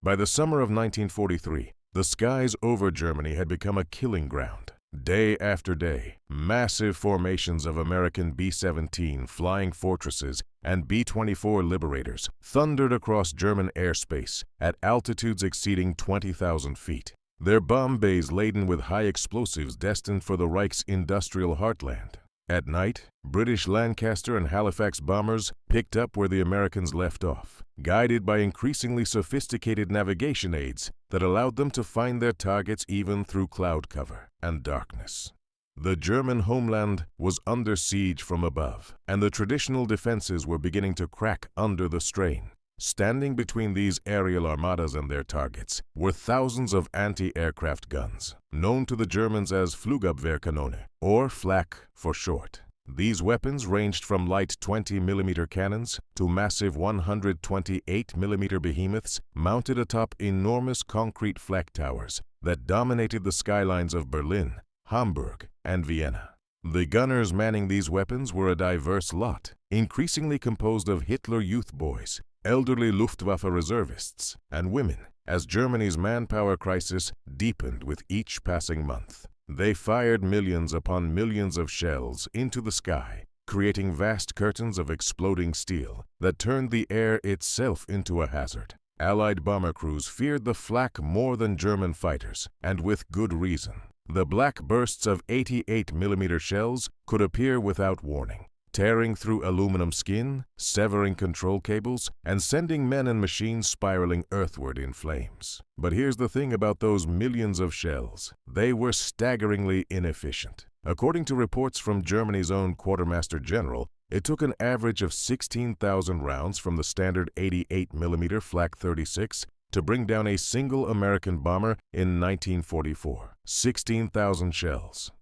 By the summer of 1943, the skies over Germany had become a killing ground. Day after day, massive formations of American B-17 flying fortresses and B-24 Liberators thundered across German airspace at altitudes exceeding 20,000 feet. Their bomb bays laden with high explosives destined for the Reich's industrial heartland. At night, British Lancaster and Halifax bombers picked up where the Americans left off, guided by increasingly sophisticated navigation aids that allowed them to find their targets even through cloud cover and darkness. The German homeland was under siege from above, and the traditional defenses were beginning to crack under the strain. Standing between these aerial armadas and their targets were thousands of anti-aircraft guns, known to the Germans as Flugabwehrkanone, or Flak for short. These weapons ranged from light 20mm cannons to massive 128mm behemoths mounted atop enormous concrete flak towers that dominated the skylines of Berlin, Hamburg, and Vienna. The gunners manning these weapons were a diverse lot, increasingly composed of Hitler Youth boys, elderly Luftwaffe reservists, and women, as Germany's manpower crisis deepened with each passing month. They fired millions upon millions of shells into the sky, creating vast curtains of exploding steel that turned the air itself into a hazard. Allied bomber crews feared the Flak more than German fighters, and with good reason. The black bursts of 88mm shells could appear without warning, tearing through aluminum skin, severing control cables, and sending men and machines spiraling earthward in flames. But here's the thing about those millions of shells. They were staggeringly inefficient. According to reports from Germany's own Quartermaster General, it took an average of 16,000 rounds from the standard 88mm Flak 36 to bring down a single American bomber in 1944. 16,000 shells.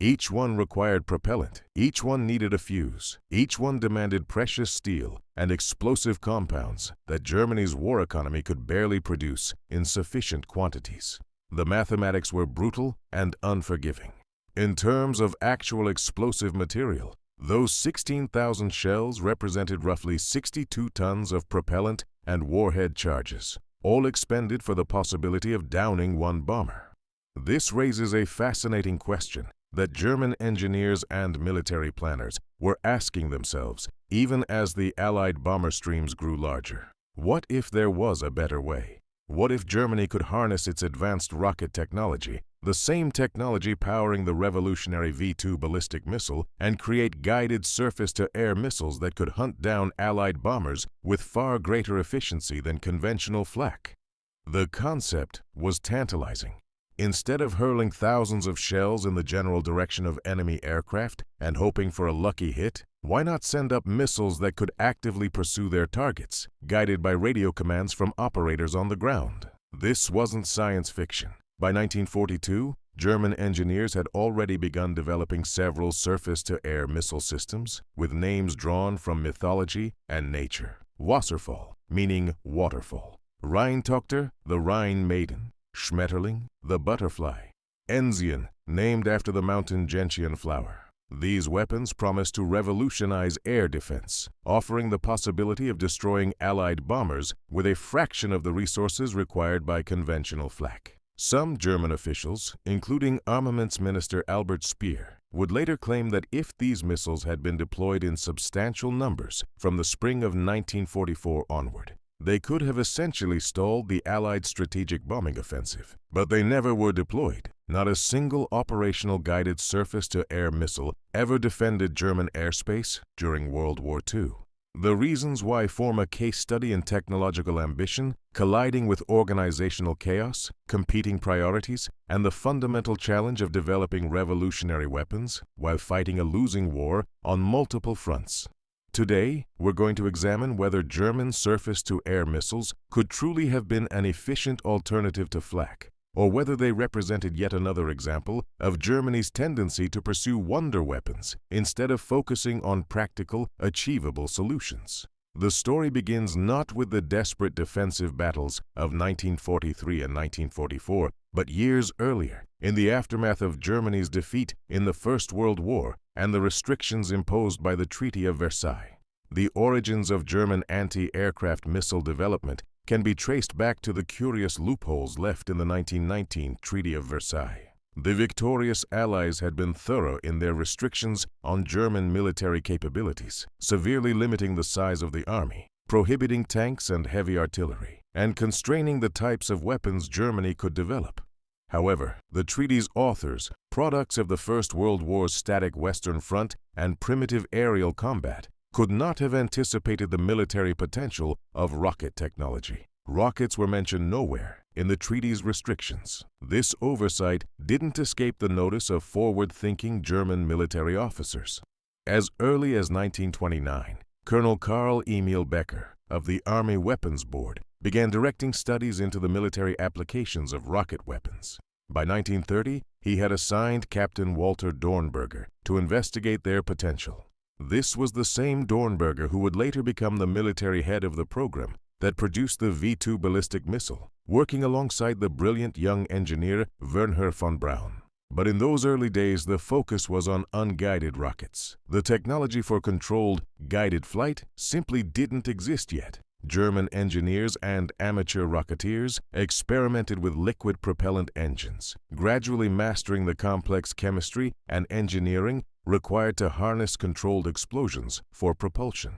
Each one required propellant, each one needed a fuse, each one demanded precious steel and explosive compounds that Germany's war economy could barely produce in sufficient quantities. The mathematics were brutal and unforgiving. In terms of actual explosive material, those 16,000 shells represented roughly 62 tons of propellant and warhead charges, all expended for the possibility of downing one bomber. This raises a fascinating question that German engineers and military planners were asking themselves even as the Allied bomber streams grew larger. What if there was a better way? What if Germany could harness its advanced rocket technology, the same technology powering the revolutionary V-2 ballistic missile, and create guided surface-to-air missiles that could hunt down Allied bombers with far greater efficiency than conventional flak? The concept was tantalizing. Instead of hurling thousands of shells in the general direction of enemy aircraft and hoping for a lucky hit, why not send up missiles that could actively pursue their targets, guided by radio commands from operators on the ground? This wasn't science fiction. By 1942, German engineers had already begun developing several surface-to-air missile systems with names drawn from mythology and nature. Wasserfall, meaning waterfall. Rheintochter, the Rhine maiden. Schmetterling, the butterfly. Enzian, named after the mountain gentian flower. These weapons promised to revolutionize air defense, offering the possibility of destroying Allied bombers with a fraction of the resources required by conventional flak. Some German officials, including Armaments Minister Albert Speer, would later claim that if these missiles had been deployed in substantial numbers from the spring of 1944 onward, they could have essentially stalled the Allied strategic bombing offensive. But they never were deployed. Not a single operational guided surface-to-air missile ever defended German airspace during World War II. The reasons why form a case study in technological ambition, colliding with organizational chaos, competing priorities, and the fundamental challenge of developing revolutionary weapons while fighting a losing war on multiple fronts. Today, we're going to examine whether German surface-to-air missiles could truly have been an efficient alternative to flak, or whether they represented yet another example of Germany's tendency to pursue wonder weapons instead of focusing on practical, achievable solutions. The story begins not with the desperate defensive battles of 1943 and 1944, but years earlier, in the aftermath of Germany's defeat in the First World War and the restrictions imposed by the Treaty of Versailles. The origins of German anti-aircraft missile development can be traced back to the curious loopholes left in the 1919 Treaty of Versailles. The victorious Allies had been thorough in their restrictions on German military capabilities, severely limiting the size of the army, prohibiting tanks and heavy artillery, and constraining the types of weapons Germany could develop. However, the treaty's authors, products of the First World War's static Western Front and primitive aerial combat, could not have anticipated the military potential of rocket technology. Rockets were mentioned nowhere in the treaty's restrictions. This oversight didn't escape the notice of forward-thinking German military officers. As early as 1929, Colonel Karl Emil Becker of the Army Weapons Board began directing studies into the military applications of rocket weapons. By 1930, he had assigned Captain Walter Dornberger to investigate their potential. This was the same Dornberger who would later become the military head of the program that produced the V-2 ballistic missile, working alongside the brilliant young engineer Wernher von Braun. But in those early days, the focus was on unguided rockets. The technology for controlled, guided flight simply didn't exist yet. German engineers and amateur rocketeers experimented with liquid propellant engines, gradually mastering the complex chemistry and engineering required to harness controlled explosions for propulsion.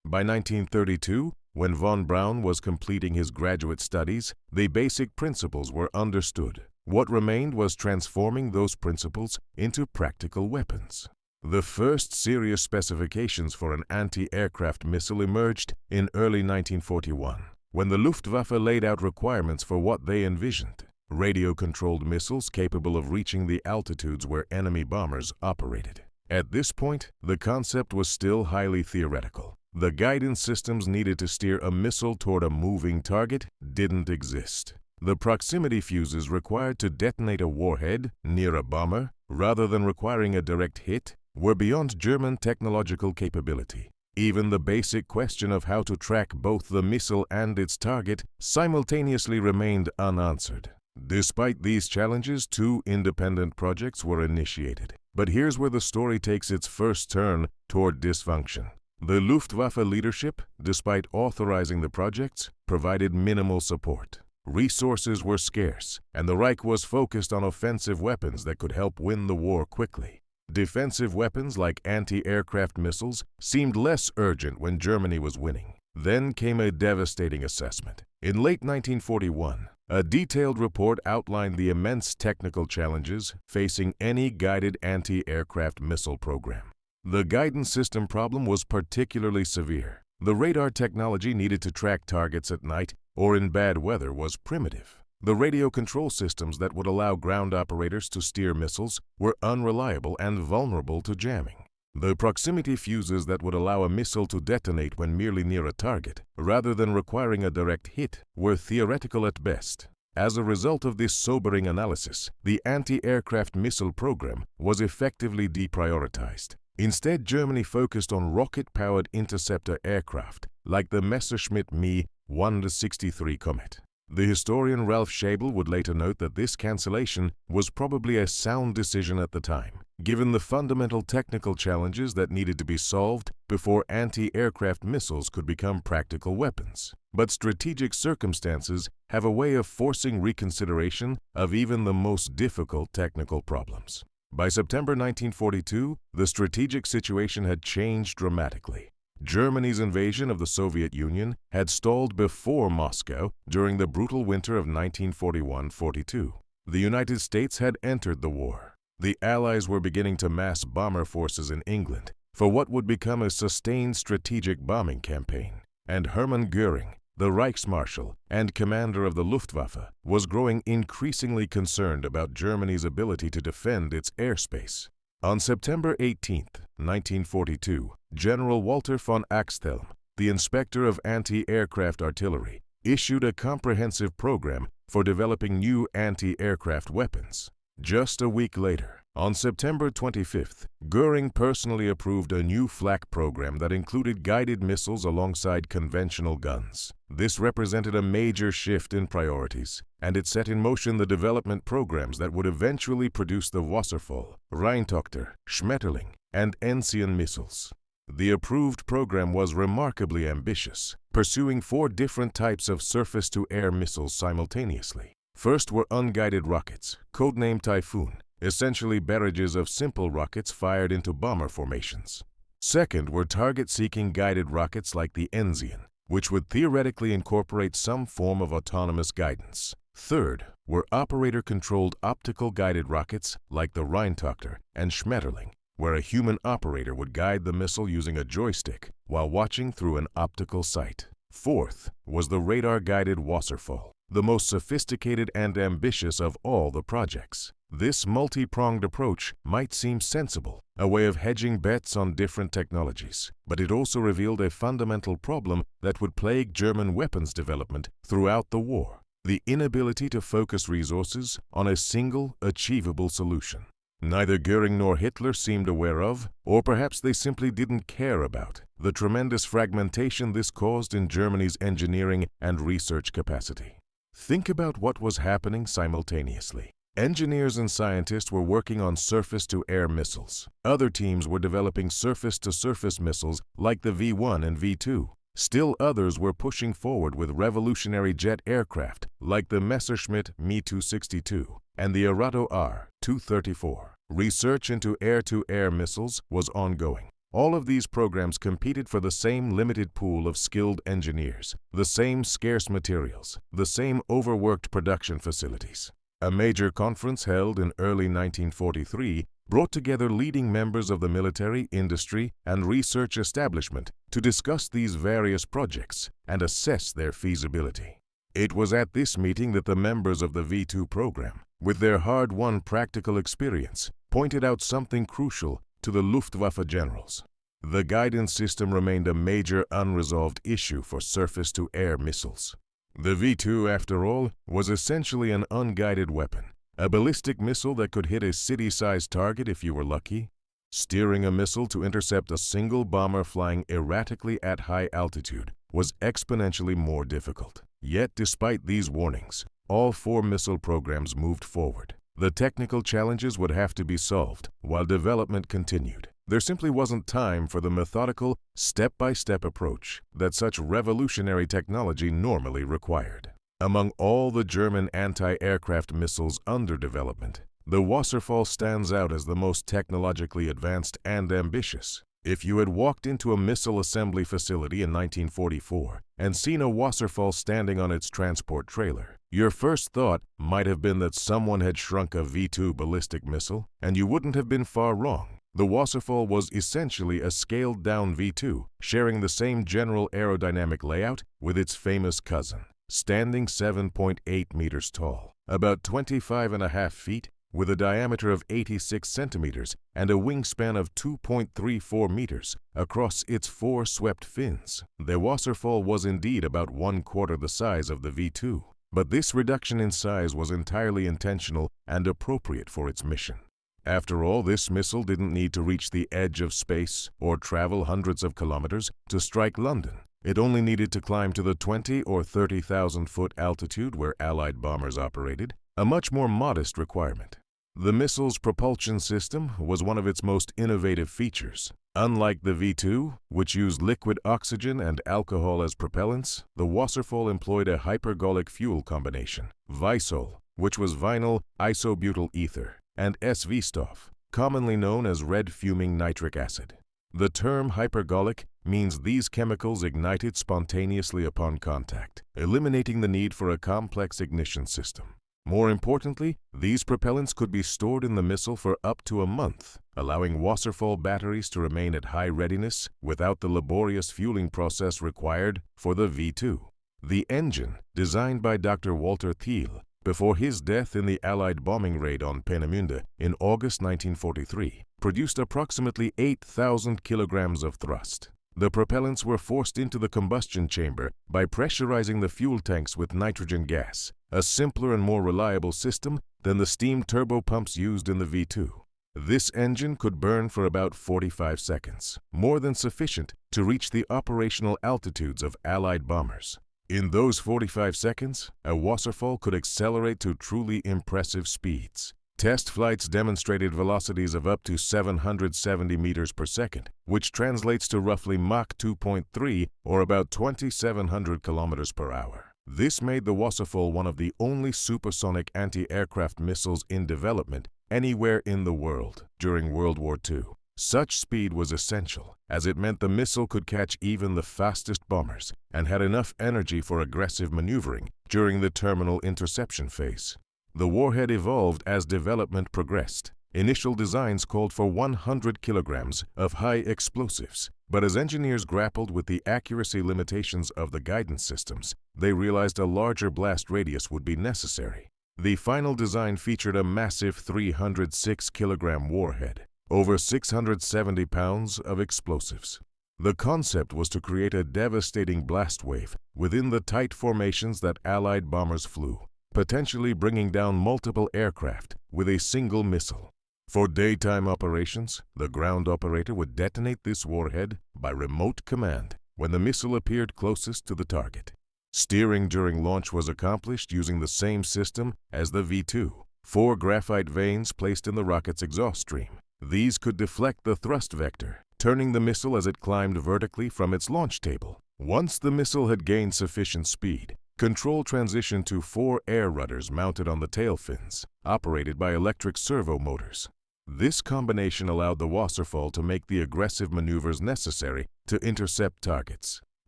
By 1932, when von Braun was completing his graduate studies, the basic principles were understood. What remained was transforming those principles into practical weapons. The first serious specifications for an anti-aircraft missile emerged in early 1941, when the Luftwaffe laid out requirements for what they envisioned: radio-controlled missiles capable of reaching the altitudes where enemy bombers operated. At this point, the concept was still highly theoretical. The guidance systems needed to steer a missile toward a moving target didn't exist. The proximity fuses required to detonate a warhead near a bomber, rather than requiring a direct hit, were beyond German technological capability. Even the basic question of how to track both the missile and its target simultaneously remained unanswered. Despite these challenges, 2 independent projects were initiated. But here's where the story takes its first turn toward dysfunction. The Luftwaffe leadership, despite authorizing the projects, provided minimal support. Resources were scarce, and the Reich was focused on offensive weapons that could help win the war quickly. Defensive weapons like anti-aircraft missiles seemed less urgent when Germany was winning. Then came a devastating assessment. In late 1941, a detailed report outlined the immense technical challenges facing any guided anti-aircraft missile program. The guidance system problem was particularly severe. The radar technology needed to track targets at night or in bad weather was primitive. The radio control systems that would allow ground operators to steer missiles were unreliable and vulnerable to jamming. The proximity fuses that would allow a missile to detonate when merely near a target, rather than requiring a direct hit, were theoretical at best. As a result of this sobering analysis, the anti-aircraft missile program was effectively deprioritized. Instead, Germany focused on rocket-powered interceptor aircraft like the Messerschmitt Me 163 Comet. The historian Ralph Schabel would later note that this cancellation was probably a sound decision at the time, given the fundamental technical challenges that needed to be solved before anti-aircraft missiles could become practical weapons. But strategic circumstances have a way of forcing reconsideration of even the most difficult technical problems. By September 1942, the strategic situation had changed dramatically. Germany's invasion of the Soviet Union had stalled before Moscow during the brutal winter of 1941-42. The United States had entered the war. The Allies were beginning to mass bomber forces in England for what would become a sustained strategic bombing campaign, and Hermann Göring, the Reichsmarschall and commander of the Luftwaffe, was growing increasingly concerned about Germany's ability to defend its airspace. On September 18, 1942, General Walter von Axthelm, the inspector of anti-aircraft artillery, issued a comprehensive program for developing new anti-aircraft weapons. Just a week later, on September 25th, Göring personally approved a new Flak program that included guided missiles alongside conventional guns. This represented a major shift in priorities, and it set in motion the development programs that would eventually produce the Wasserfall, Rheintochter, Schmetterling, and Enzian missiles. The approved program was remarkably ambitious, pursuing 4 different types of surface-to-air missiles simultaneously. First were unguided rockets, codenamed Typhoon, essentially barrages of simple rockets fired into bomber formations. Second were target-seeking guided rockets like the Enzian, which would theoretically incorporate some form of autonomous guidance. Third were operator-controlled optical guided rockets like the Rheintochter and Schmetterling, where a human operator would guide the missile using a joystick while watching through an optical sight. Fourth was the radar-guided Wasserfall, the most sophisticated and ambitious of all the projects. This multi-pronged approach might seem sensible, a way of hedging bets on different technologies, but it also revealed a fundamental problem that would plague German weapons development throughout the war: the inability to focus resources on a single, achievable solution. Neither Göring nor Hitler seemed aware of, or perhaps they simply didn't care about, the tremendous fragmentation this caused in Germany's engineering and research capacity. Think about what was happening simultaneously. Engineers and scientists were working on surface-to-air missiles. Other teams were developing surface-to-surface missiles like the V-1 and V-2. Still others were pushing forward with revolutionary jet aircraft like the Messerschmitt Me-262 and the Arato R-234. Research into air-to-air missiles was ongoing. All of these programs competed for the same limited pool of skilled engineers, the same scarce materials, the same overworked production facilities. A major conference held in early 1943 brought together leading members of the military, industry, and research establishment to discuss these various projects and assess their feasibility. It was at this meeting that the members of the V2 program, with their hard-won practical experience, pointed out something crucial to the Luftwaffe generals. The guidance system remained a major unresolved issue for surface-to-air missiles. The V2, after all, was essentially an unguided weapon, a ballistic missile that could hit a city-sized target if you were lucky. Steering a missile to intercept a single bomber flying erratically at high altitude was exponentially more difficult. Yet, despite these warnings, all 4 missile programs moved forward. The technical challenges would have to be solved while development continued. There simply wasn't time for the methodical, step-by-step approach that such revolutionary technology normally required. Among all the German anti-aircraft missiles under development, the Wasserfall stands out as the most technologically advanced and ambitious. If you had walked into a missile assembly facility in 1944 and seen a Wasserfall standing on its transport trailer, your first thought might have been that someone had shrunk a V-2 ballistic missile, and you wouldn't have been far wrong. The Wasserfall was essentially a scaled-down V-2, sharing the same general aerodynamic layout with its famous cousin. Standing 7.8 meters tall, about 25.5 feet, with a diameter of 86 centimeters and a wingspan of 2.34 meters across its 4 swept fins, the Wasserfall was indeed about 1/4 the size of the V-2. But this reduction in size was entirely intentional and appropriate for its mission. After all, this missile didn't need to reach the edge of space or travel hundreds of kilometers to strike London. It only needed to climb to the 20 or 30,000 foot altitude where Allied bombers operated, a much more modest requirement. The missile's propulsion system was one of its most innovative features. Unlike the V-2, which used liquid oxygen and alcohol as propellants, the Wasserfall employed a hypergolic fuel combination, Visol, which was vinyl isobutyl ether, and SV-Stoff, commonly known as red fuming nitric acid. The term hypergolic means these chemicals ignited spontaneously upon contact, eliminating the need for a complex ignition system. More importantly, these propellants could be stored in the missile for up to a month, allowing Wasserfall batteries to remain at high readiness without the laborious fueling process required for the V-2. The engine, designed by Dr. Walter Thiel before his death in the Allied bombing raid on Peenemünde in August 1943, produced approximately 8,000 kilograms of thrust. The propellants were forced into the combustion chamber by pressurizing the fuel tanks with nitrogen gas, a simpler and more reliable system than the steam turbopumps used in the V-2. This engine could burn for about 45 seconds, more than sufficient to reach the operational altitudes of Allied bombers. In those 45 seconds, a Wasserfall could accelerate to truly impressive speeds. Test flights demonstrated velocities of up to 770 meters per second, which translates to roughly Mach 2.3 or about 2,700 kilometers per hour. This made the Wasserfall one of the only supersonic anti-aircraft missiles in development anywhere in the world during World War II. Such speed was essential, as it meant the missile could catch even the fastest bombers and had enough energy for aggressive maneuvering during the terminal interception phase. The warhead evolved as development progressed. Initial designs called for 100 kilograms of high explosives, but as engineers grappled with the accuracy limitations of the guidance systems, they realized a larger blast radius would be necessary. The final design featured a massive 306-kilogram warhead, over 670 pounds of explosives. The concept was to create a devastating blast wave within the tight formations that Allied bombers flew, potentially bringing down multiple aircraft with a single missile. For daytime operations, the ground operator would detonate this warhead by remote command when the missile appeared closest to the target. Steering during launch was accomplished using the same system as the V2, 4 graphite vanes placed in the rocket's exhaust stream. These could deflect the thrust vector, turning the missile as it climbed vertically from its launch table. Once the missile had gained sufficient speed, control transitioned to 4 air rudders mounted on the tail fins, operated by electric servo motors. This combination allowed the Wasserfall to make the aggressive maneuvers necessary to intercept targets.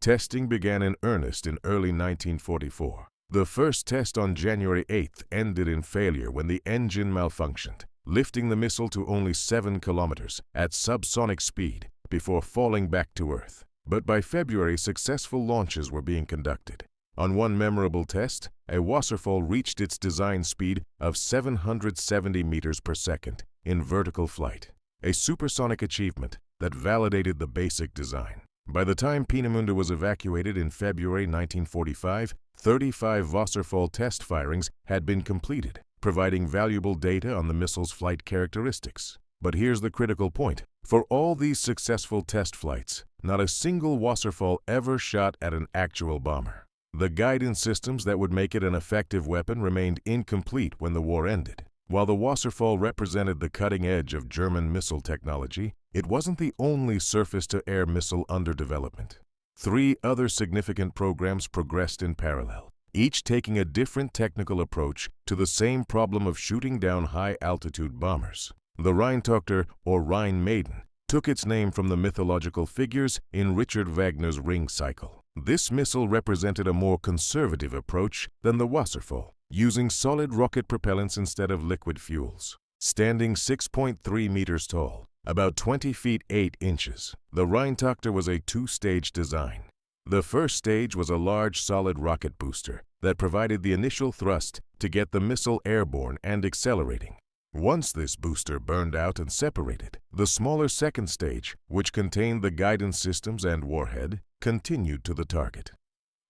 Testing began in earnest in early 1944. The first test on January 8th ended in failure when the engine malfunctioned, lifting the missile to only 7 kilometers at subsonic speed before falling back to Earth. But by February, successful launches were being conducted. On one memorable test, a Wasserfall reached its design speed of 770 meters per second in vertical flight, a supersonic achievement that validated the basic design. By the time Peenemünde was evacuated in February 1945, 35 Wasserfall test firings had been completed, providing valuable data on the missile's flight characteristics. But here's the critical point. For all these successful test flights, not a single Wasserfall ever shot at an actual bomber. The guidance systems that would make it an effective weapon remained incomplete when the war ended. While the Wasserfall represented the cutting edge of German missile technology, it wasn't the only surface-to-air missile under development. 3 other significant programs progressed in parallel, each taking a different technical approach to the same problem of shooting down high-altitude bombers. The Rheintochter, or Rhine Maiden, took its name from the mythological figures in Richard Wagner's Ring Cycle. This missile represented a more conservative approach than the Wasserfall, using solid rocket propellants instead of liquid fuels. Standing 6.3 meters tall, about 20 feet 8 inches, the Rheintochter was a 2-stage design. The first stage was a large solid rocket booster that provided the initial thrust to get the missile airborne and accelerating. Once this booster burned out and separated, the smaller second stage, which contained the guidance systems and warhead, continued to the target.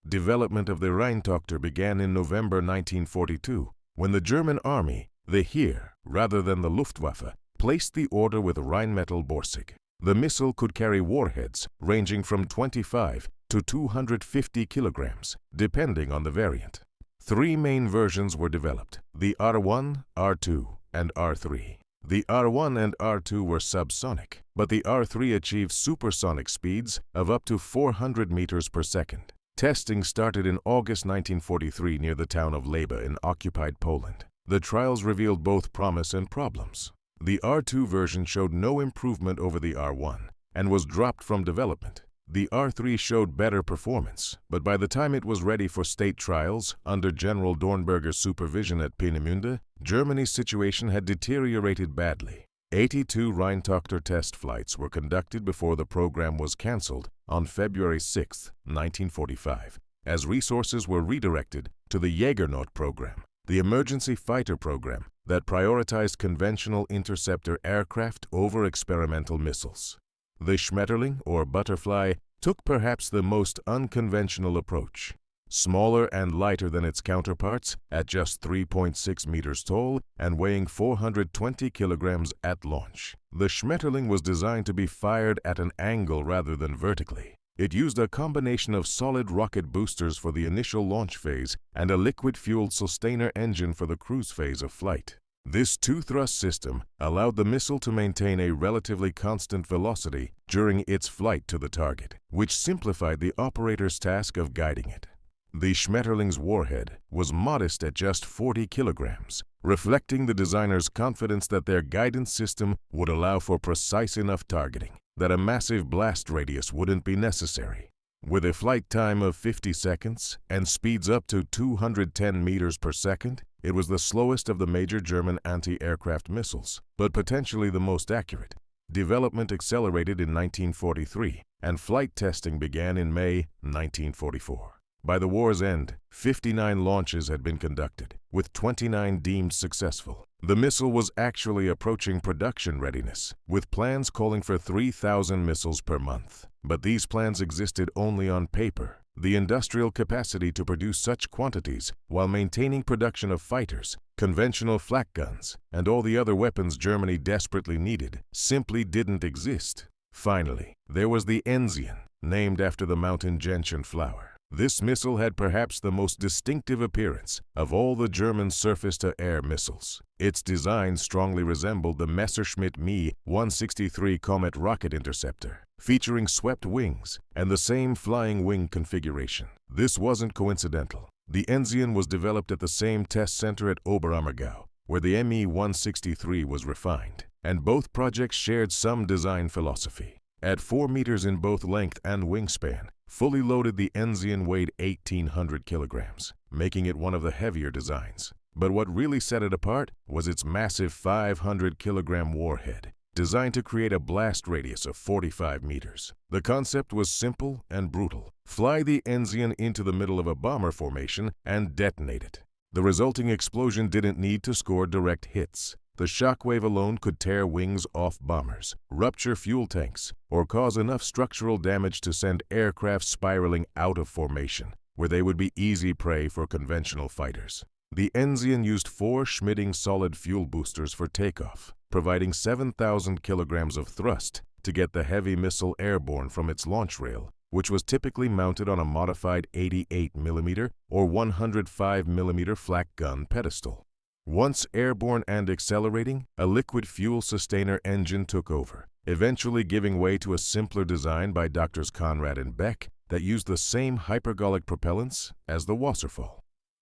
Development of the Rheintochter began in November 1942, when the German Army, the Heer, rather than the Luftwaffe, placed the order with Rheinmetall Borsig. The missile could carry warheads ranging from 25 to 250 kilograms, depending on the variant. 3 main versions were developed: the R1, R2, and R3. The R1 and R2 were subsonic, but the R3 achieved supersonic speeds of up to 400 meters per second. Testing started in August 1943 near the town of Leba in occupied Poland. The trials revealed both promise and problems. The R2 version showed no improvement over the R1 and was dropped from development. The R3 showed better performance, but by the time it was ready for state trials under General Dornberger's supervision at Peenemünde, Germany's situation had deteriorated badly. 82 Rheintochter test flights were conducted before the program was cancelled on February 6, 1945, as resources were redirected to the Jägernaut program, the emergency fighter program that prioritized conventional interceptor aircraft over experimental missiles. The Schmetterling, or Butterfly, took perhaps the most unconventional approach. Smaller and lighter than its counterparts, at just 3.6 meters tall and weighing 420 kilograms at launch, the Schmetterling was designed to be fired at an angle rather than vertically. It used a combination of solid rocket boosters for the initial launch phase and a liquid-fueled sustainer engine for the cruise phase of flight. This two-thrust system allowed the missile to maintain a relatively constant velocity during its flight to the target, which simplified the operator's task of guiding it. The Schmetterling's warhead was modest at just 40 kilograms, reflecting the designer's confidence that their guidance system would allow for precise enough targeting that a massive blast radius wouldn't be necessary. With a flight time of 50 seconds and speeds up to 210 meters per second, it was the slowest of the major German anti-aircraft missiles, but potentially the most accurate. Development accelerated in 1943, and flight testing began in May 1944. By the war's end, 59 launches had been conducted, with 29 deemed successful. The missile was actually approaching production readiness, with plans calling for 3,000 missiles per month. But these plans existed only on paper. The industrial capacity to produce such quantities while maintaining production of fighters, conventional flak guns, and all the other weapons Germany desperately needed simply didn't exist. Finally, there was the Enzian, named after the mountain gentian flower. This missile had perhaps the most distinctive appearance of all the German surface-to-air missiles. Its design strongly resembled the Messerschmitt Me 163 Comet rocket interceptor, featuring swept wings and the same flying wing configuration. This wasn't coincidental. The Enzian was developed at the same test center at Oberammergau, where the Me 163 was refined, and both projects shared some design philosophy. At 4 meters in both length and wingspan, fully loaded, the Enzian weighed 1,800 kilograms, making it one of the heavier designs. But what really set it apart was its massive 500-kilogram warhead, designed to create a blast radius of 45 meters. The concept was simple and brutal. Fly the Enzian into the middle of a bomber formation and detonate it. The resulting explosion didn't need to score direct hits. The shockwave alone could tear wings off bombers, rupture fuel tanks, or cause enough structural damage to send aircraft spiraling out of formation, where they would be easy prey for conventional fighters. The Enzian used 4 Schmitting solid fuel boosters for takeoff, providing 7,000 kilograms of thrust to get the heavy missile airborne from its launch rail, which was typically mounted on a modified 88mm or 105mm flak gun pedestal. Once airborne and accelerating, a liquid fuel sustainer engine took over, eventually giving way to a simpler design by Drs. Conrad and Beck that used the same hypergolic propellants as the Wasserfall.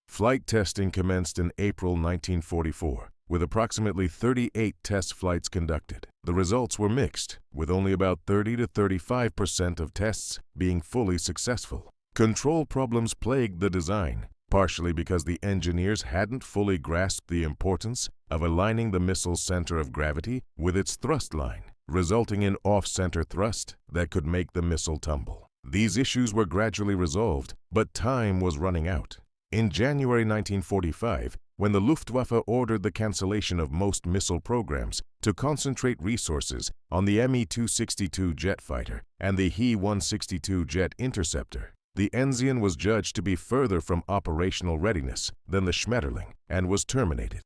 Flight testing commenced in April 1944, with approximately 38 test flights conducted. The results were mixed, with only about 30 to 35% of tests being fully successful. Control problems plagued the design, partially because the engineers hadn't fully grasped the importance of aligning the missile's center of gravity with its thrust line, resulting in off-center thrust that could make the missile tumble. These issues were gradually resolved, but time was running out. In January 1945, when the Luftwaffe ordered the cancellation of most missile programs to concentrate resources on the Me-262 jet fighter and the He-162 jet interceptor, the Enzian was judged to be further from operational readiness than the Schmetterling and was terminated.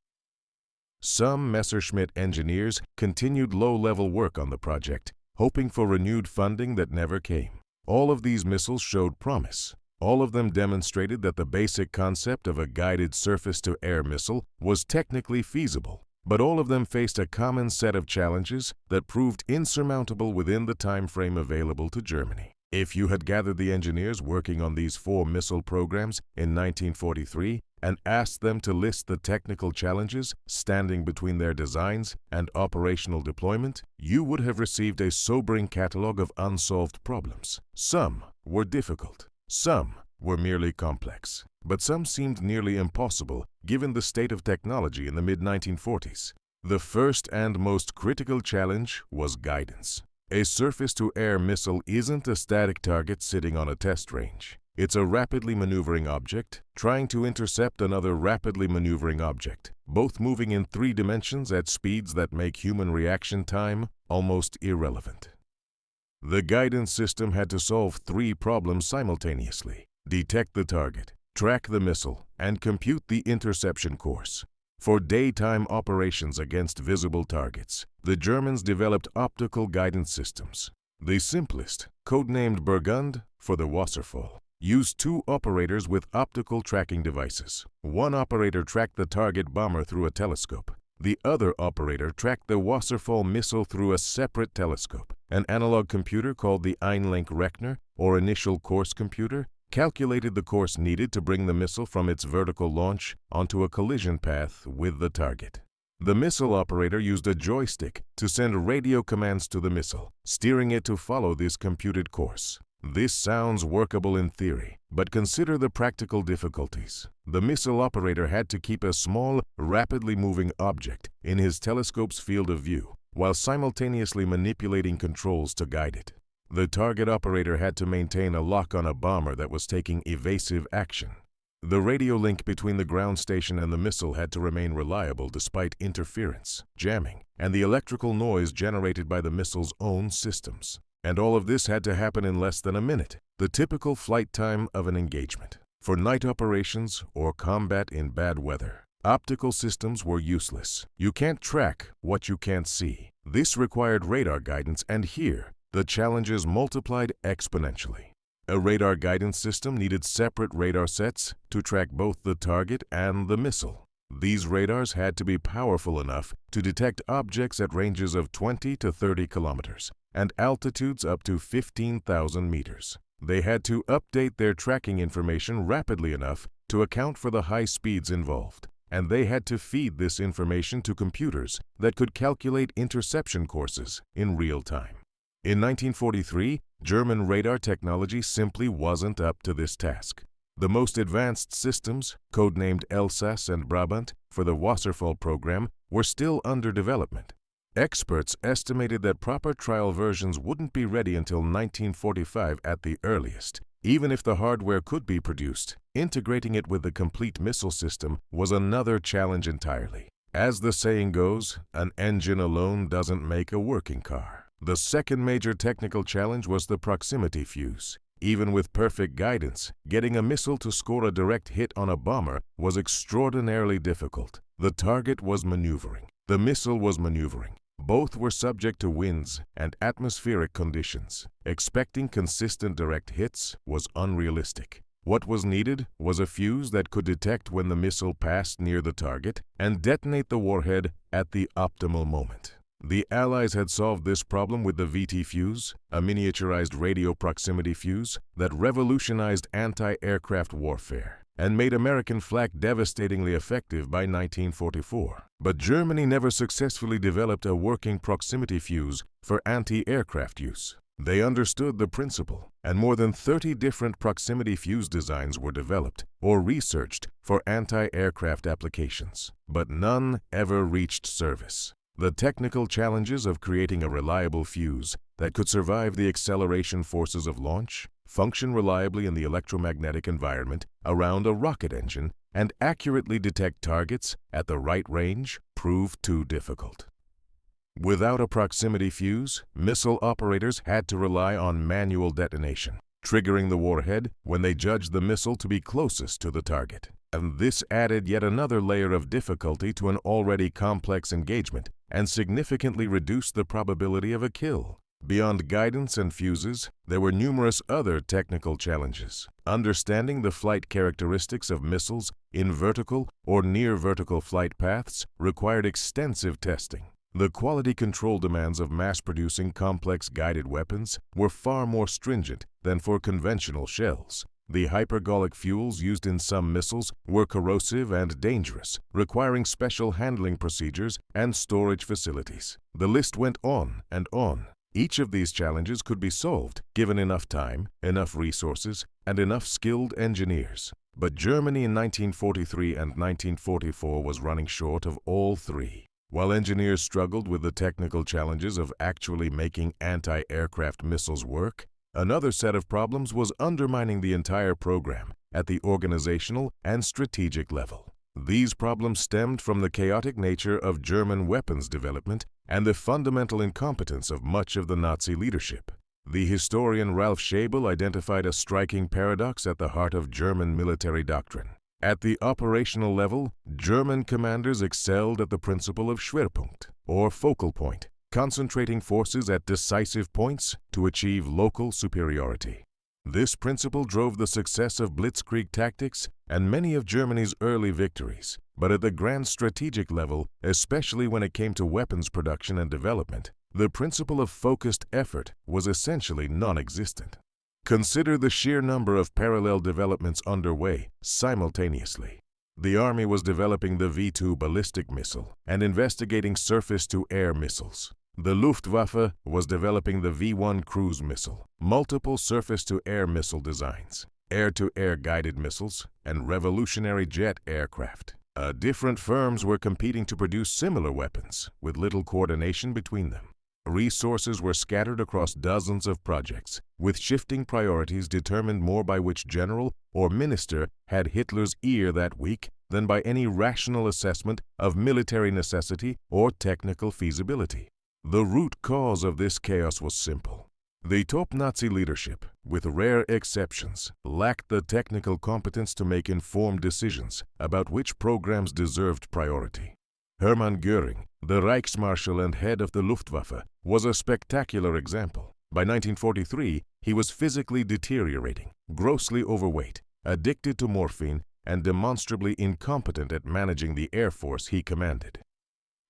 Some Messerschmitt engineers continued low-level work on the project, hoping for renewed funding that never came. All of these missiles showed promise. All of them demonstrated that the basic concept of a guided surface-to-air missile was technically feasible, but all of them faced a common set of challenges that proved insurmountable within the time frame available to Germany. If you had gathered the engineers working on these 4 missile programs in 1943 and asked them to list the technical challenges standing between their designs and operational deployment, you would have received a sobering catalog of unsolved problems. Some were difficult. Some were merely complex, but some seemed nearly impossible given the state of technology in the mid-1940s. The first and most critical challenge was guidance. A surface-to-air missile isn't a static target sitting on a test range. It's a rapidly maneuvering object trying to intercept another rapidly maneuvering object, both moving in 3 dimensions at speeds that make human reaction time almost irrelevant. The guidance system had to solve 3 problems simultaneously: detect the target, track the missile, and compute the interception course. For daytime operations against visible targets, the Germans developed optical guidance systems. The simplest, codenamed Burgund for the Wasserfall, used 2 operators with optical tracking devices. One operator tracked the target bomber through a telescope, The other operator tracked the Wasserfall missile through a separate telescope. An analog computer called the Einlenk-Rechner, or initial course computer, calculated the course needed to bring the missile from its vertical launch onto a collision path with the target. The missile operator used a joystick to send radio commands to the missile, steering it to follow this computed course. This sounds workable in theory, but consider the practical difficulties. The missile operator had to keep a small, rapidly moving object in his telescope's field of view, while simultaneously manipulating controls to guide it. The target operator had to maintain a lock on a bomber that was taking evasive action. The radio link between the ground station and the missile had to remain reliable despite interference, jamming, and the electrical noise generated by the missile's own systems. And all of this had to happen in less than a minute, the typical flight time of an engagement. For night operations or combat in bad weather, optical systems were useless. You can't track what you can't see. This required radar guidance, and here, the challenges multiplied exponentially. A radar guidance system needed separate radar sets to track both the target and the missile. These radars had to be powerful enough to detect objects at ranges of 20 to 30 kilometers and altitudes up to 15,000 meters. They had to update their tracking information rapidly enough to account for the high speeds involved, and they had to feed this information to computers that could calculate interception courses in real time. In 1943, German radar technology simply wasn't up to this task. The most advanced systems, codenamed Elsass and Brabant for the Wasserfall program, were still under development. Experts estimated that proper trial versions wouldn't be ready until 1945 at the earliest. Even if the hardware could be produced, integrating it with the complete missile system was another challenge entirely. As the saying goes, an engine alone doesn't make a working car. The second major technical challenge was the proximity fuse. Even with perfect guidance, getting a missile to score a direct hit on a bomber was extraordinarily difficult. The target was maneuvering. The missile was maneuvering. Both were subject to winds and atmospheric conditions. Expecting consistent direct hits was unrealistic. What was needed was a fuse that could detect when the missile passed near the target and detonate the warhead at the optimal moment. The Allies had solved this problem with the VT fuse, a miniaturized radio proximity fuse that revolutionized anti-aircraft warfare and made American flak devastatingly effective by 1944. But Germany never successfully developed a working proximity fuse for anti-aircraft use. They understood the principle, and more than 30 different proximity fuse designs were developed or researched for anti-aircraft applications, but none ever reached service. The technical challenges of creating a reliable fuse that could survive the acceleration forces of launch, function reliably in the electromagnetic environment around a rocket engine, and accurately detect targets at the right range proved too difficult. Without a proximity fuse, missile operators had to rely on manual detonation, triggering the warhead when they judged the missile to be closest to the target. And this added yet another layer of difficulty to an already complex engagement and significantly reduced the probability of a kill. Beyond guidance and fuses, there were numerous other technical challenges. Understanding the flight characteristics of missiles in vertical or near-vertical flight paths required extensive testing. The quality control demands of mass-producing complex guided weapons were far more stringent than for conventional shells. The hypergolic fuels used in some missiles were corrosive and dangerous, requiring special handling procedures and storage facilities. The list went on and on. Each of these challenges could be solved given enough time, enough resources, and enough skilled engineers. But Germany in 1943 and 1944 was running short of all three. While engineers struggled with the technical challenges of actually making anti-aircraft missiles work, another set of problems was undermining the entire program at the organizational and strategic level. These problems stemmed from the chaotic nature of German weapons development and the fundamental incompetence of much of the Nazi leadership. The historian Ralph Schabel identified a striking paradox at the heart of German military doctrine. At the operational level, German commanders excelled at the principle of Schwerpunkt, or focal point, concentrating forces at decisive points to achieve local superiority. This principle drove the success of blitzkrieg tactics and many of Germany's early victories. But at the grand strategic level, especially when it came to weapons production and development, the principle of focused effort was essentially non-existent. Consider the sheer number of parallel developments underway simultaneously. The Army was developing the V-2 ballistic missile and investigating surface-to-air missiles. The Luftwaffe was developing the V-1 cruise missile, multiple surface-to-air missile designs, air-to-air guided missiles, and revolutionary jet aircraft. Different firms were competing to produce similar weapons, with little coordination between them. Resources were scattered across dozens of projects, with shifting priorities determined more by which general or minister had Hitler's ear that week than by any rational assessment of military necessity or technical feasibility. The root cause of this chaos was simple. The top Nazi leadership, with rare exceptions, lacked the technical competence to make informed decisions about which programs deserved priority. Hermann Göring, the Reichsmarschall and head of the Luftwaffe, was a spectacular example. By 1943, he was physically deteriorating, grossly overweight, addicted to morphine, and demonstrably incompetent at managing the air force he commanded.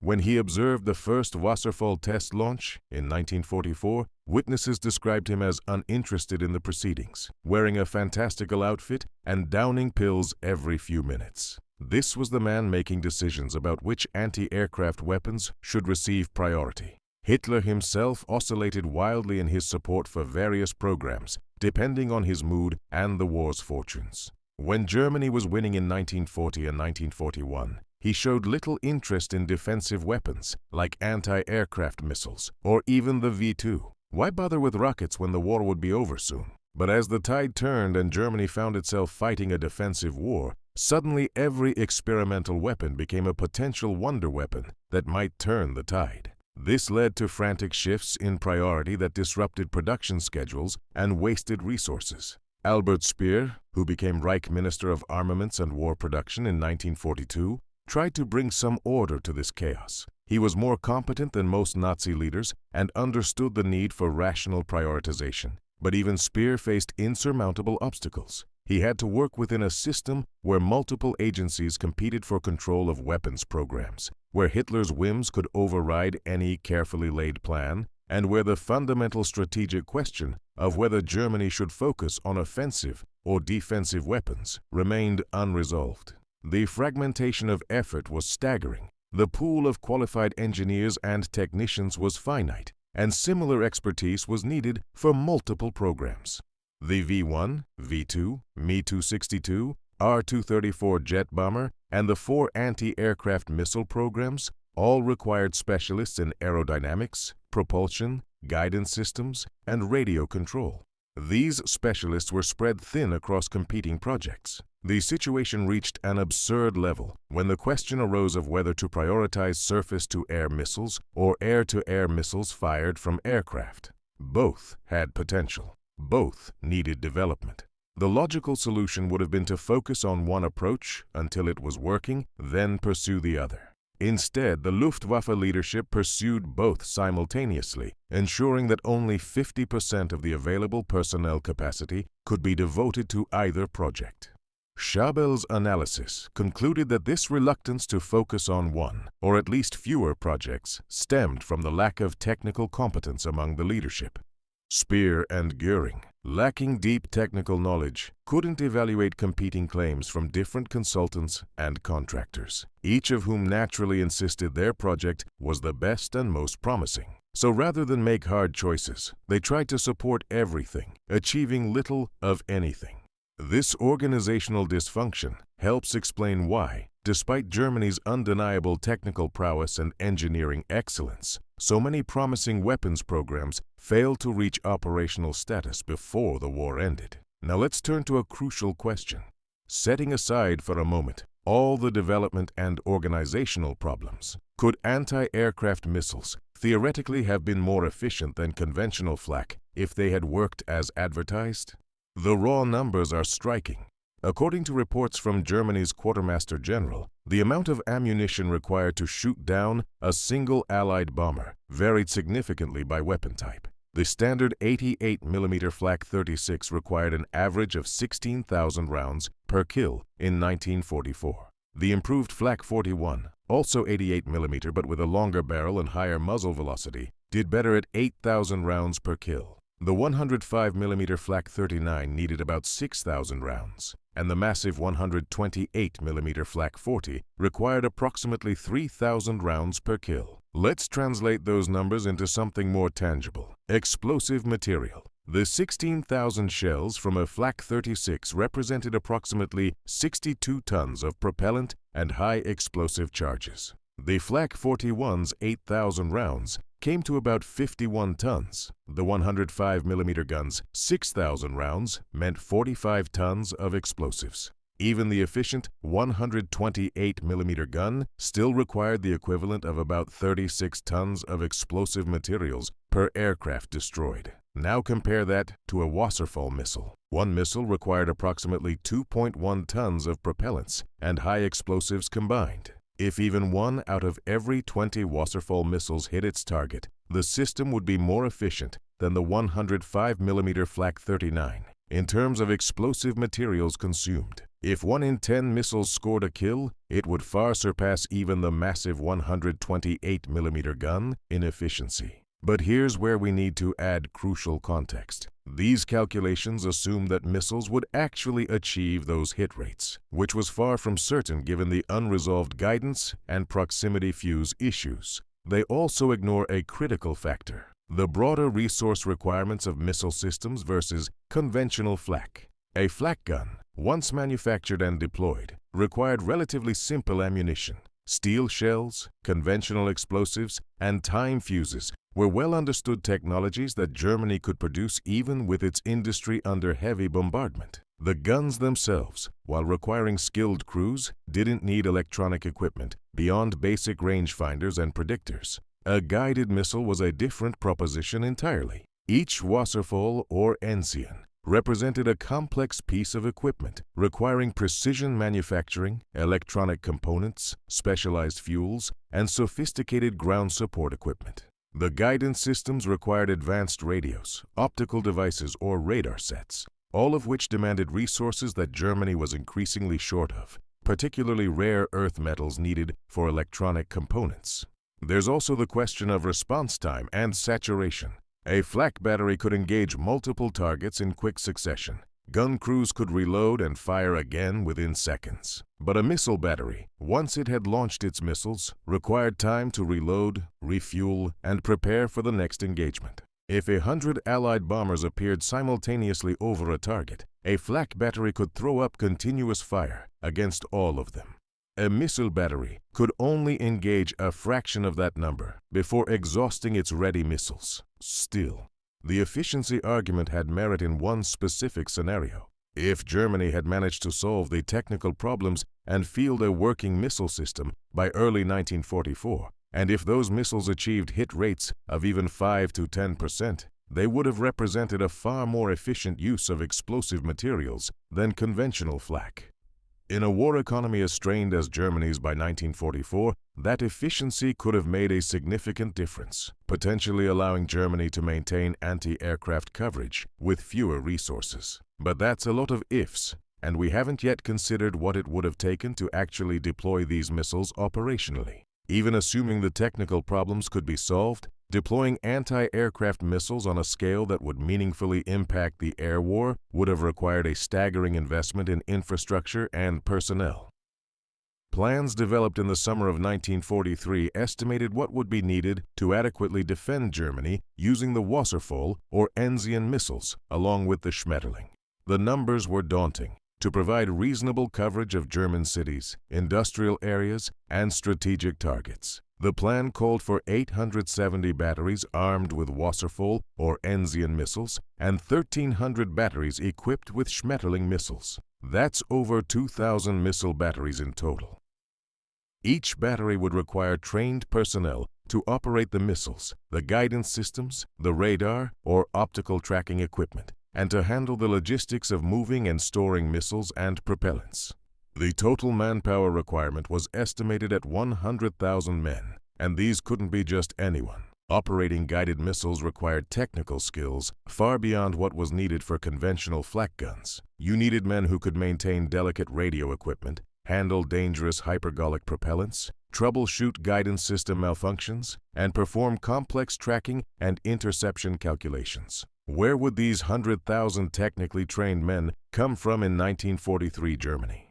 When he observed the first Wasserfall test launch in 1944, witnesses described him as uninterested in the proceedings, wearing a fantastical outfit and downing pills every few minutes. This was the man making decisions about which anti-aircraft weapons should receive priority. Hitler himself oscillated wildly in his support for various programs, depending on his mood and the war's fortunes. When Germany was winning in 1940 and 1941, he showed little interest in defensive weapons like anti-aircraft missiles or even the V-2. Why bother with rockets when the war would be over soon? But as the tide turned and Germany found itself fighting a defensive war, suddenly every experimental weapon became a potential wonder weapon that might turn the tide. This led to frantic shifts in priority that disrupted production schedules and wasted resources. Albert Speer, who became Reich Minister of Armaments and War Production in 1942, tried to bring some order to this chaos. He was more competent than most Nazi leaders and understood the need for rational prioritization. But even Speer faced insurmountable obstacles. He had to work within a system where multiple agencies competed for control of weapons programs, where Hitler's whims could override any carefully laid plan, and where the fundamental strategic question of whether Germany should focus on offensive or defensive weapons remained unresolved. The fragmentation of effort was staggering. The pool of qualified engineers and technicians was finite, and similar expertise was needed for multiple programs. The V-1, V-2, Me-262, R-234 jet bomber, and the 4 anti-aircraft missile programs all required specialists in aerodynamics, propulsion, guidance systems, and radio control. These specialists were spread thin across competing projects. The situation reached an absurd level when the question arose of whether to prioritize surface-to-air missiles or air-to-air missiles fired from aircraft. Both had potential. Both needed development. The logical solution would have been to focus on one approach until it was working, then pursue the other. Instead, the Luftwaffe leadership pursued both simultaneously, ensuring that only 50% of the available personnel capacity could be devoted to either project. Schabel's analysis concluded that this reluctance to focus on one, or at least fewer projects, stemmed from the lack of technical competence among the leadership. Speer and Göring, lacking deep technical knowledge, couldn't evaluate competing claims from different consultants and contractors, each of whom naturally insisted their project was the best and most promising. So rather than make hard choices, they tried to support everything, achieving little of anything. This organizational dysfunction helps explain why, despite Germany's undeniable technical prowess and engineering excellence, so many promising weapons programs failed to reach operational status before the war ended. Now let's turn to a crucial question. Setting aside for a moment all the development and organizational problems, could anti-aircraft missiles theoretically have been more efficient than conventional flak if they had worked as advertised? The raw numbers are striking. According to reports from Germany's Quartermaster General, the amount of ammunition required to shoot down a single Allied bomber varied significantly by weapon type. The standard 88mm Flak 36 required an average of 16,000 rounds per kill in 1944. The improved Flak 41, also 88mm but with a longer barrel and higher muzzle velocity, did better at 8,000 rounds per kill. The 105mm Flak 39 needed about 6,000 rounds, and the massive 128mm Flak 40 required approximately 3,000 rounds per kill. Let's translate those numbers into something more tangible. Explosive material. The 16,000 shells from a Flak 36 represented approximately 62 tons of propellant and high explosive charges. The Flak 41's 8,000 rounds came to about 51 tons. The 105mm gun's 6,000 rounds meant 45 tons of explosives. Even the efficient 128mm gun still required the equivalent of about 36 tons of explosive materials per aircraft destroyed. Now compare that to a Wasserfall missile. One missile required approximately 2.1 tons of propellants and high explosives combined. If even one out of every 20 Wasserfall missiles hit its target, the system would be more efficient than the 105mm Flak 39 in terms of explosive materials consumed. If 1 in 10 missiles scored a kill, it would far surpass even the massive 128mm gun in efficiency. But here's where we need to add crucial context. These calculations assume that missiles would actually achieve those hit rates, which was far from certain given the unresolved guidance and proximity fuse issues. They also ignore a critical factor: the broader resource requirements of missile systems versus conventional flak. A flak gun, once manufactured and deployed, required relatively simple ammunition. Steel shells, conventional explosives, and time fuses were well-understood technologies that Germany could produce even with its industry under heavy bombardment. The guns themselves, while requiring skilled crews, didn't need electronic equipment beyond basic rangefinders and predictors. A guided missile was a different proposition entirely. Each Wasserfall or Enzian represented a complex piece of equipment requiring precision manufacturing, electronic components, specialized fuels, and sophisticated ground support equipment. The guidance systems required advanced radios, optical devices, or radar sets, all of which demanded resources that Germany was increasingly short of, particularly rare earth metals needed for electronic components. There's also the question of response time and saturation. A flak battery could engage multiple targets in quick succession. Gun crews could reload and fire again within seconds. But a missile battery, once it had launched its missiles, required time to reload, refuel, and prepare for the next engagement. If 100 Allied bombers appeared simultaneously over a target, a flak battery could throw up continuous fire against all of them. A missile battery could only engage a fraction of that number before exhausting its ready missiles. Still, the efficiency argument had merit in one specific scenario. If Germany had managed to solve the technical problems and field a working missile system by early 1944, and if those missiles achieved hit rates of even 5 to 10%, they would have represented a far more efficient use of explosive materials than conventional flak. In a war economy as strained as Germany's by 1944, that efficiency could have made a significant difference, potentially allowing Germany to maintain anti-aircraft coverage with fewer resources. But that's a lot of ifs, and we haven't yet considered what it would have taken to actually deploy these missiles operationally. Even assuming the technical problems could be solved, deploying anti-aircraft missiles on a scale that would meaningfully impact the air war would have required a staggering investment in infrastructure and personnel. Plans developed in the summer of 1943 estimated what would be needed to adequately defend Germany using the Wasserfall or Enzian missiles along with the Schmetterling. The numbers were daunting. To provide reasonable coverage of German cities, industrial areas, and strategic targets. The plan called for 870 batteries armed with Wasserfall or Enzian missiles and 1,300 batteries equipped with Schmetterling missiles. That's over 2,000 missile batteries in total. Each battery would require trained personnel to operate the missiles, the guidance systems, the radar or optical tracking equipment, and to handle the logistics of moving and storing missiles and propellants. The total manpower requirement was estimated at 100,000 men, and these couldn't be just anyone. Operating guided missiles required technical skills far beyond what was needed for conventional flak guns. You needed men who could maintain delicate radio equipment, handle dangerous hypergolic propellants, troubleshoot guidance system malfunctions, and perform complex tracking and interception calculations. Where would these 100,000 technically trained men come from in 1943 Germany?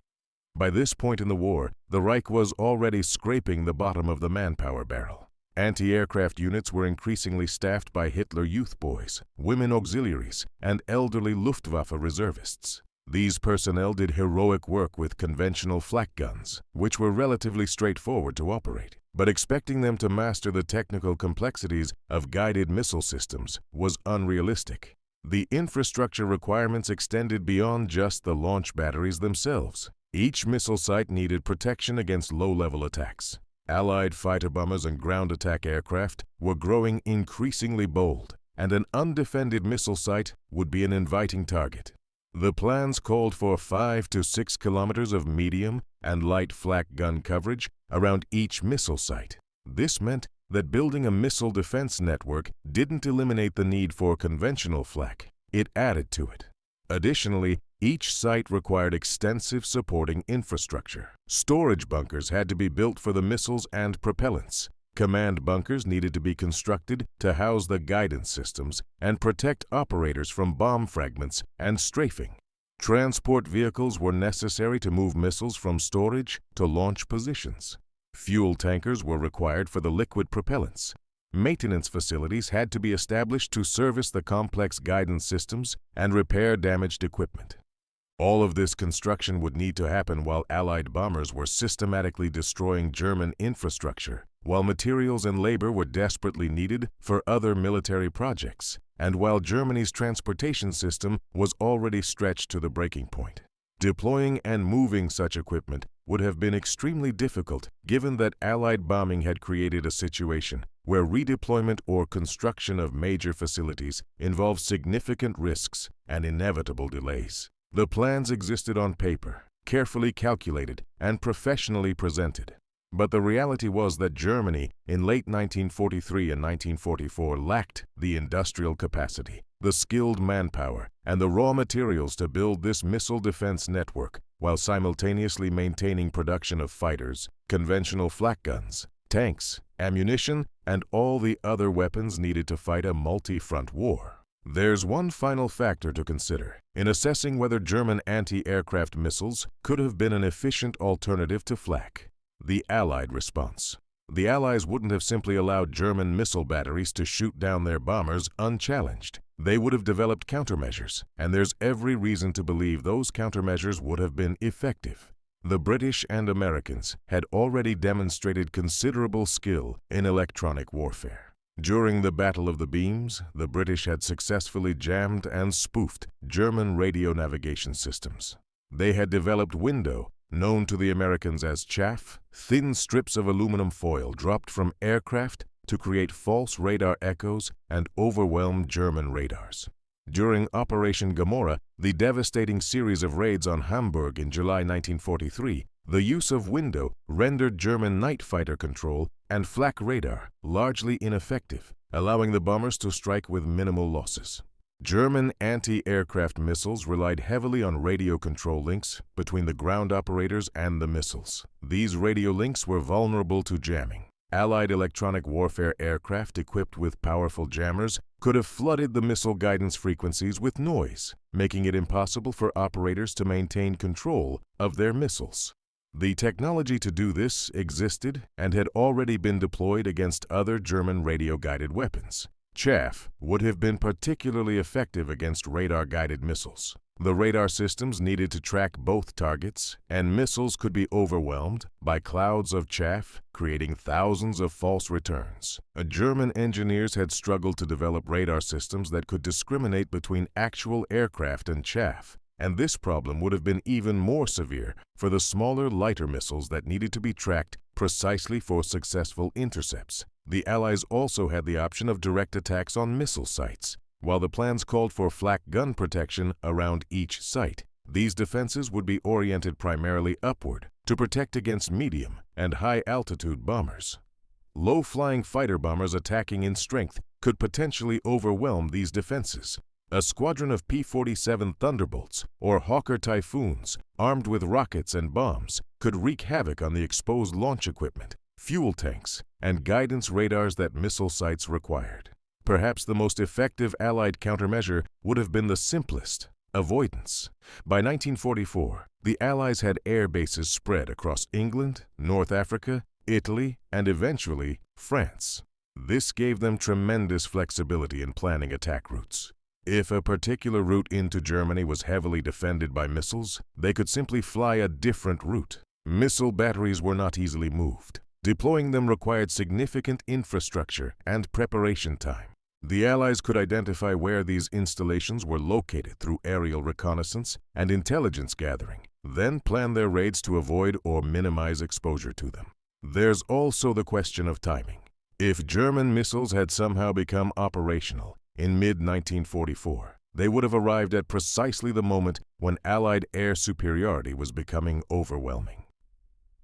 By this point in the war, the Reich was already scraping the bottom of the manpower barrel. Anti-aircraft units were increasingly staffed by Hitler Youth boys, women auxiliaries, and elderly Luftwaffe reservists. These personnel did heroic work with conventional flak guns, which were relatively straightforward to operate. But expecting them to master the technical complexities of guided missile systems was unrealistic. The infrastructure requirements extended beyond just the launch batteries themselves. Each missile site needed protection against low-level attacks. Allied fighter bombers and ground attack aircraft were growing increasingly bold, and an undefended missile site would be an inviting target. The plans called for 5 to 6 kilometers of medium and light flak gun coverage around each missile site. This meant that building a missile defense network didn't eliminate the need for conventional flak, it added to it. Additionally, each site required extensive supporting infrastructure. Storage bunkers had to be built for the missiles and propellants. Command bunkers needed to be constructed to house the guidance systems and protect operators from bomb fragments and strafing. Transport vehicles were necessary to move missiles from storage to launch positions. Fuel tankers were required for the liquid propellants. Maintenance facilities had to be established to service the complex guidance systems and repair damaged equipment. All of this construction would need to happen while Allied bombers were systematically destroying German infrastructure, while materials and labor were desperately needed for other military projects, and while Germany's transportation system was already stretched to the breaking point. Deploying and moving such equipment would have been extremely difficult given that Allied bombing had created a situation where redeployment or construction of major facilities involved significant risks and inevitable delays. The plans existed on paper, carefully calculated, and professionally presented. But the reality was that Germany in late 1943 and 1944 lacked the industrial capacity, the skilled manpower, and the raw materials to build this missile defense network while simultaneously maintaining production of fighters, conventional flak guns, tanks, ammunition, and all the other weapons needed to fight a multi-front war. There's one final factor to consider in assessing whether German anti-aircraft missiles could have been an efficient alternative to flak: the Allied response. The Allies wouldn't have simply allowed German missile batteries to shoot down their bombers unchallenged. They would have developed countermeasures, and there's every reason to believe those countermeasures would have been effective. The British and Americans had already demonstrated considerable skill in electronic warfare. During the Battle of the Beams, the British had successfully jammed and spoofed German radio navigation systems. They had developed window, known to the Americans as chaff, thin strips of aluminum foil dropped from aircraft to create false radar echoes and overwhelm German radars. During Operation Gomorrah, the devastating series of raids on Hamburg in July 1943, the use of window rendered German night fighter control and flak radar largely ineffective, allowing the bombers to strike with minimal losses. German anti-aircraft missiles relied heavily on radio control links between the ground operators and the missiles. These radio links were vulnerable to jamming. Allied electronic warfare aircraft equipped with powerful jammers could have flooded the missile guidance frequencies with noise, making it impossible for operators to maintain control of their missiles. The technology to do this existed and had already been deployed against other German radio-guided weapons. Chaff would have been particularly effective against radar-guided missiles. The radar systems needed to track both targets, and missiles could be overwhelmed by clouds of chaff, creating thousands of false returns. German engineers had struggled to develop radar systems that could discriminate between actual aircraft and chaff, and this problem would have been even more severe for the smaller, lighter missiles that needed to be tracked precisely for successful intercepts. The Allies also had the option of direct attacks on missile sites. While the plans called for flak gun protection around each site, these defenses would be oriented primarily upward to protect against medium and high-altitude bombers. low-flying fighter bombers attacking in strength could potentially overwhelm these defenses. A squadron of P-47 Thunderbolts or Hawker Typhoons, armed with rockets and bombs, could wreak havoc on the exposed launch equipment, fuel tanks, and guidance radars that missile sites required. Perhaps the most effective Allied countermeasure would have been the simplest: avoidance. By 1944, the Allies had air bases spread across England, North Africa, Italy, and eventually France. This gave them tremendous flexibility in planning attack routes. If a particular route into Germany was heavily defended by missiles, they could simply fly a different route. Missile batteries were not easily moved. Deploying them required significant infrastructure and preparation time. The Allies could identify where these installations were located through aerial reconnaissance and intelligence gathering, then plan their raids to avoid or minimize exposure to them. There's also the question of timing. If German missiles had somehow become operational in mid-1944, they would have arrived at precisely the moment when Allied air superiority was becoming overwhelming.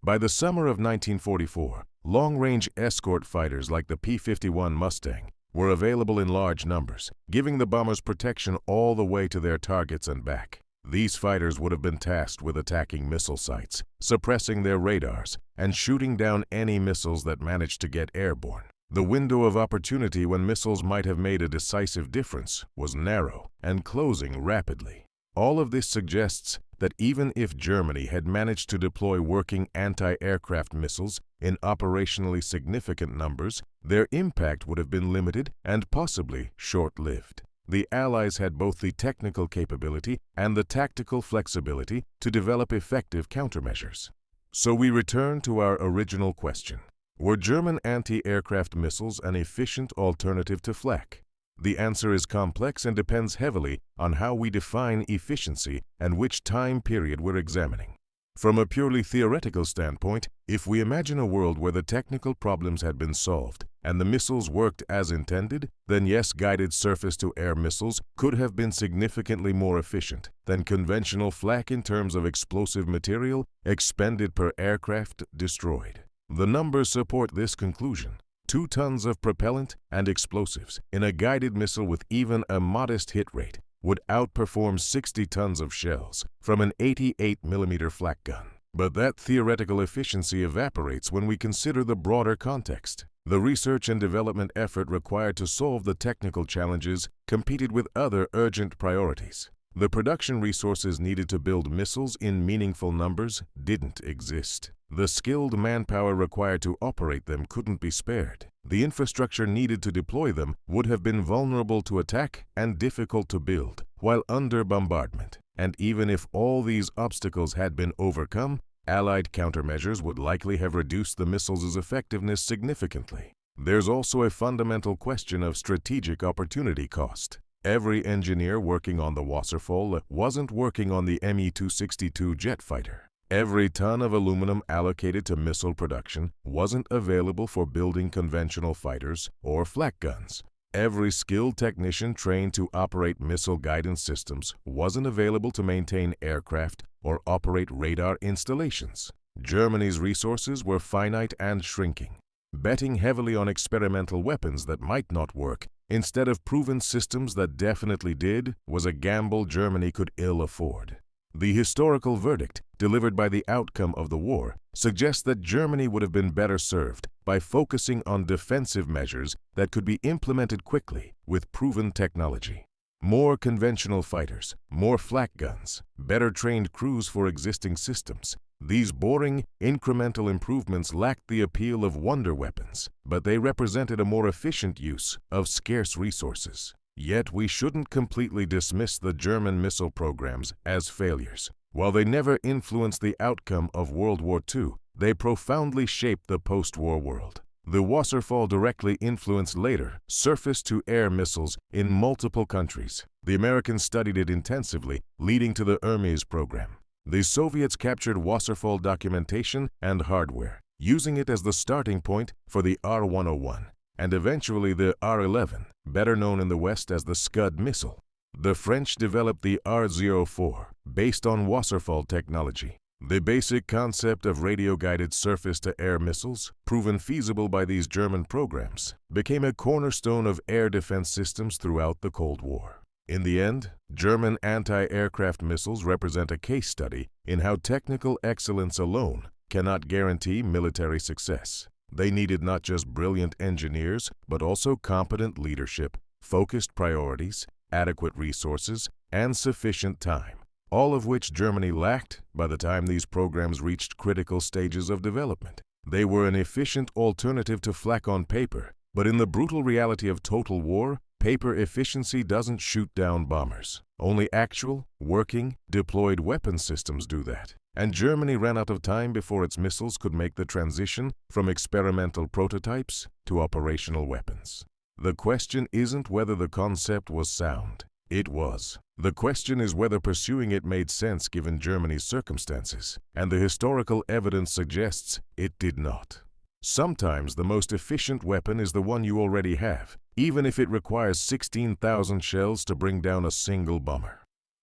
By the summer of 1944, long-range escort fighters like the P-51 Mustang were available in large numbers, giving the bombers protection all the way to their targets and back. These fighters would have been tasked with attacking missile sites, suppressing their radars, and shooting down any missiles that managed to get airborne. The window of opportunity when missiles might have made a decisive difference was narrow and closing rapidly. All of this suggests that even if Germany had managed to deploy working anti-aircraft missiles in operationally significant numbers, their impact would have been limited and possibly short-lived. The Allies had both the technical capability and the tactical flexibility to develop effective countermeasures. So we return to our original question. Were German anti-aircraft missiles an efficient alternative to Flak? The answer is complex and depends heavily on how we define efficiency and which time period we're examining. From a purely theoretical standpoint, if we imagine a world where the technical problems had been solved and the missiles worked as intended, then yes, guided surface-to-air missiles could have been significantly more efficient than conventional Flak in terms of explosive material expended per aircraft destroyed. The numbers support this conclusion. 2 tons of propellant and explosives in a guided missile with even a modest hit rate would outperform 60 tons of shells from an 88mm Flak gun. But that theoretical efficiency evaporates when we consider the broader context. The research and development effort required to solve the technical challenges competed with other urgent priorities. The production resources needed to build missiles in meaningful numbers didn't exist. The skilled manpower required to operate them couldn't be spared. The infrastructure needed to deploy them would have been vulnerable to attack and difficult to build while under bombardment. And even if all these obstacles had been overcome, Allied countermeasures would likely have reduced the missiles' effectiveness significantly. There's also a fundamental question of strategic opportunity cost. Every engineer working on the Wasserfall wasn't working on the Me-262 jet fighter. Every ton of aluminum allocated to missile production wasn't available for building conventional fighters or Flak guns. Every skilled technician trained to operate missile guidance systems wasn't available to maintain aircraft or operate radar installations. Germany's resources were finite and shrinking. Betting heavily on experimental weapons that might not work instead of proven systems that definitely did was a gamble Germany could ill afford. The historical verdict, delivered by the outcome of the war, suggests that Germany would have been better served by focusing on defensive measures that could be implemented quickly with proven technology. More conventional fighters, more Flak guns, better trained crews for existing systems. These boring, incremental improvements lacked the appeal of wonder weapons, but they represented a more efficient use of scarce resources. Yet we shouldn't completely dismiss the German missile programs as failures. While they never influenced the outcome of World War II, they profoundly shaped the post-war world. The Wasserfall directly influenced later surface-to-air missiles in multiple countries. The Americans studied it intensively, leading to the Hermes program. The Soviets captured Wasserfall documentation and hardware, using it as the starting point for the R-101. And eventually the R-11, better known in the West as the Scud missile. The French developed the R-04, based on Wasserfall technology. The basic concept of radio-guided surface-to-air missiles, proven feasible by these German programs, became a cornerstone of air defense systems throughout the Cold War. In the end, German anti-aircraft missiles represent a case study in how technical excellence alone cannot guarantee military success. They needed not just brilliant engineers, but also competent leadership, focused priorities, adequate resources, and sufficient time, all of which Germany lacked by the time these programs reached critical stages of development. They were an efficient alternative to Flak on paper, but in the brutal reality of total war, paper efficiency doesn't shoot down bombers. Only actual, working, deployed weapon systems do that. And Germany ran out of time before its missiles could make the transition from experimental prototypes to operational weapons. The question isn't whether the concept was sound. It was. The question is whether pursuing it made sense given Germany's circumstances, and the historical evidence suggests it did not. Sometimes the most efficient weapon is the one you already have, even if it requires 16,000 shells to bring down a single bomber.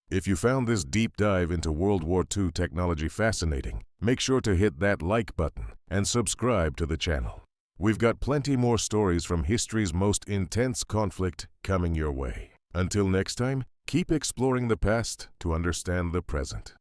If you found this deep dive into World War II technology fascinating, make sure to hit that like button and subscribe to the channel. We've got plenty more stories from history's most intense conflict coming your way. Until next time, keep exploring the past to understand the present.